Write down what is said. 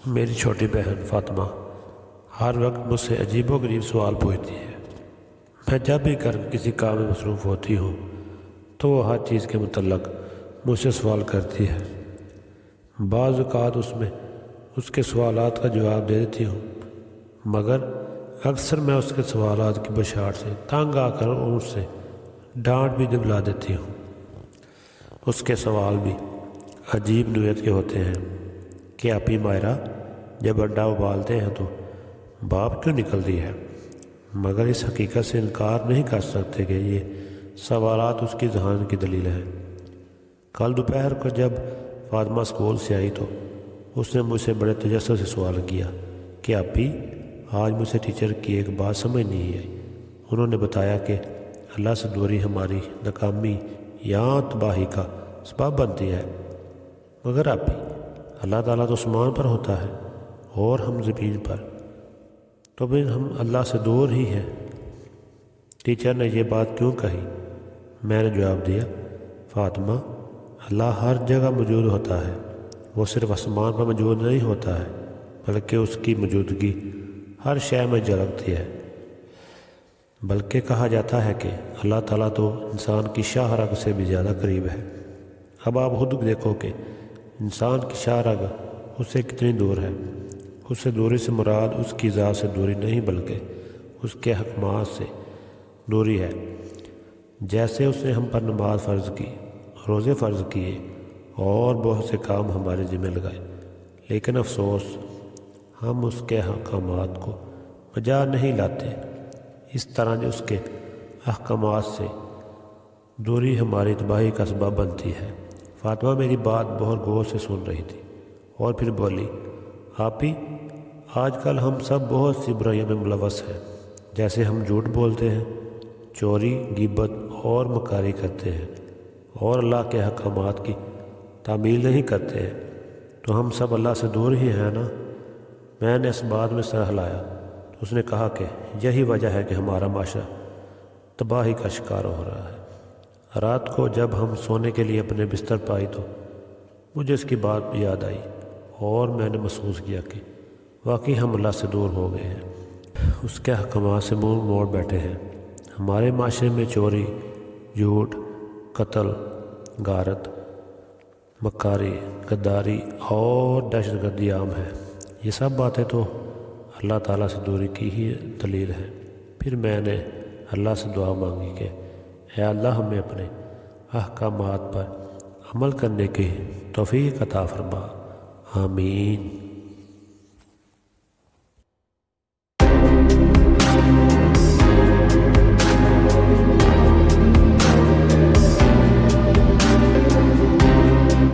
میری چھوٹی بہن فاطمہ ہر وقت مجھ سے عجیب و غریب سوال پوچھتی ہے۔ میں جب بھی کسی کام میں مصروف ہوتی ہوں تو وہ ہر چیز کے متعلق مجھ سے سوال کرتی ہے۔ بعض اوقات اس کے سوالات کا جواب دے دیتی ہوں، مگر اکثر میں اس کے سوالات کی بشاعت سے تنگ آ کر اس سے ڈانٹ بھی دلا دیتی ہوں۔ اس کے سوال بھی عجیب نوعیت کے ہوتے ہیں کہ آپی ماہرہ جب انڈا ابالتے ہیں تو بھاپ کیوں نکلتی ہے، مگر اس حقیقت سے انکار نہیں کر سکتے کہ یہ سوالات اس کی ذہان کی دلیل ہیں۔ کل دوپہر کو جب فاطمہ اسکول سے آئی تو اس نے مجھ سے بڑے تجسس سے سوال کیا کہ آپی آج مجھ سے ٹیچر کی ایک بات سمجھ نہیں آئی۔ انہوں نے بتایا کہ اللہ سے دوری ہماری ناکامی یا تباہی کا سبب بنتی ہے، مگر آپی اللہ تعالیٰ تو آسمان پر ہوتا ہے اور ہم زمین پر، تو پھر ہم اللہ سے دور ہی ہیں۔ ٹیچر نے یہ بات کیوں کہی؟ میں نے جواب دیا، فاطمہ اللہ ہر جگہ موجود ہوتا ہے، وہ صرف آسمان پر موجود نہیں ہوتا ہے بلکہ اس کی موجودگی ہر شے میں جھلکتی ہے۔ بلکہ کہا جاتا ہے کہ اللہ تعالیٰ تو انسان کی شاہ رگ سے بھی زیادہ قریب ہے۔ اب آپ خود دیکھو کہ انسان کی شاہ رگ اس سے کتنی دور ہے۔ اس سے دوری سے مراد اس کی ذات سے دوری نہیں بلکہ اس کے احکامات سے دوری ہے۔ جیسے اس نے ہم پر نماز فرض کی، روزے فرض کیے اور بہت سے کام ہمارے ذمہ لگائے، لیکن افسوس ہم اس کے احکامات کو بجا نہیں لاتے۔ اس طرح جو اس کے احکامات سے دوری ہماری تباہی کا سبب بنتی ہے۔ فاطمہ میری بات بہت غور سے سن رہی تھی اور پھر بولی، آپی آج کل ہم سب بہت سی برائیوں میں ملوث ہیں، جیسے ہم جھوٹ بولتے ہیں، چوری، غیبت اور مکاری کرتے ہیں اور اللہ کے احکامات کی تعمیل نہیں کرتے ہیں، تو ہم سب اللہ سے دور ہی ہیں نا۔ میں نے اس بات میں سر ہلایا تو اس نے کہا کہ یہی وجہ ہے کہ ہمارا معاشرہ تباہی کا شکار ہو رہا ہے۔ رات کو جب ہم سونے کے لیے اپنے بستر پائی تو مجھے اس کی بات یاد آئی اور میں نے محسوس کیا کہ واقعی ہم اللہ سے دور ہو گئے ہیں، اس کے احکامات سے منہ موڑ بیٹھے ہیں۔ ہمارے معاشرے میں چوری، جھوٹ، قتل، غارت، مکاری، غداری اور دہشت گردی عام ہے۔ یہ سب باتیں تو اللہ تعالیٰ سے دوری کی ہی دلیل ہیں۔ پھر میں نے اللہ سے دعا مانگی کہ اے اللہ ہمیں اپنے احکامات پر عمل کرنے کی توفیق عطا فرما، آمین۔